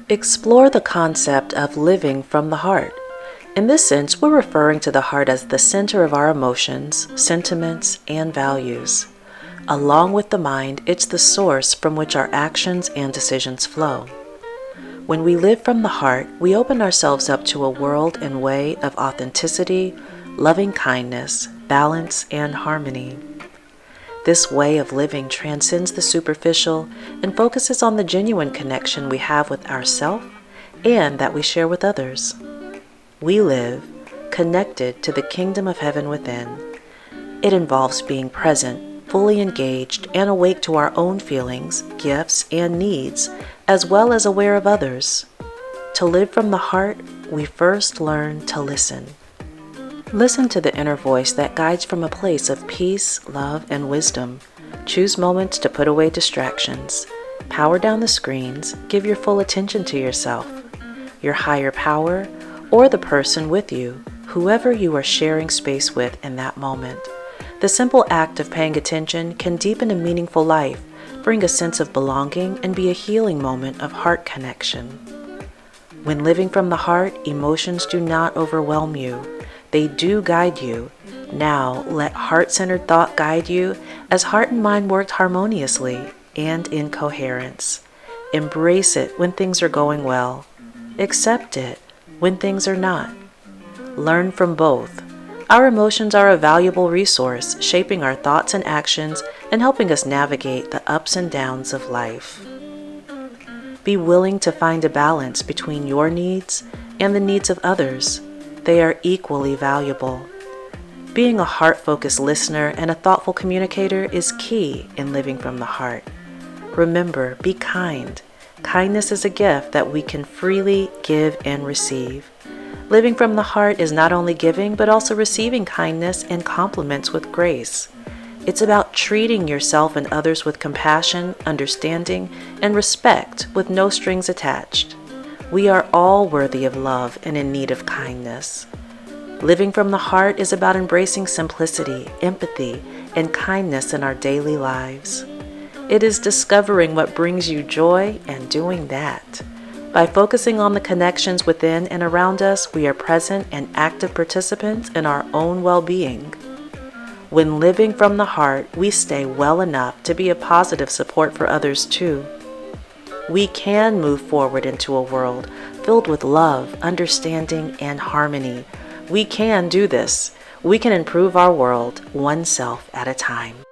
Explore the concept of living from the heart. In this sense, we're referring to the heart as the center of our emotions, sentiments, and values. Along with the mind, it's the source from which our actions and decisions flow. When we live from the heart, we open ourselves up to a world and way of authenticity, loving kindness, balance, and harmony. This way of living transcends the superficial and focuses on the genuine connection we have with ourselves and that we share with others. We live connected to the kingdom of heaven within. It involves being present, fully engaged, and awake to our own feelings, gifts, and needs, as well as aware of others. To live from the heart, we first learn to listen. Listen to the inner voice that guides from a place of peace, love, and wisdom. Choose moments to put away distractions. Power down the screens. Give your full attention to yourself, your higher power, or the person with you, whoever you are sharing space with in that moment. The simple act of paying attention can deepen a meaningful life, bring a sense of belonging, and be a healing moment of heart connection. When living from the heart, emotions do not overwhelm you. They do guide you. Now, let heart-centered thought guide you as heart and mind work harmoniously and in coherence. Embrace it when things are going well. Accept it when things are not. Learn from both. Our emotions are a valuable resource, shaping our thoughts and actions and helping us navigate the ups and downs of life. Be willing to find a balance between your needs and the needs of others. They are equally valuable. Being a heart-focused listener and a thoughtful communicator is key in living from the heart. Remember, be kind. Kindness is a gift that we can freely give and receive. Living from the heart is not only giving, but also receiving kindness and compliments with grace. It's about treating yourself and others with compassion, understanding, and respect with no strings attached. We are all worthy of love and in need of kindness. Living from the heart is about embracing simplicity, empathy, and kindness in our daily lives. It is discovering what brings you joy and doing that. By focusing on the connections within and around us, we are present and active participants in our own well-being. When living from the heart, we stay well enough to be a positive support for others too. We can move forward into a world filled with love, understanding, and harmony. We can do this. We can improve our world one self at a time.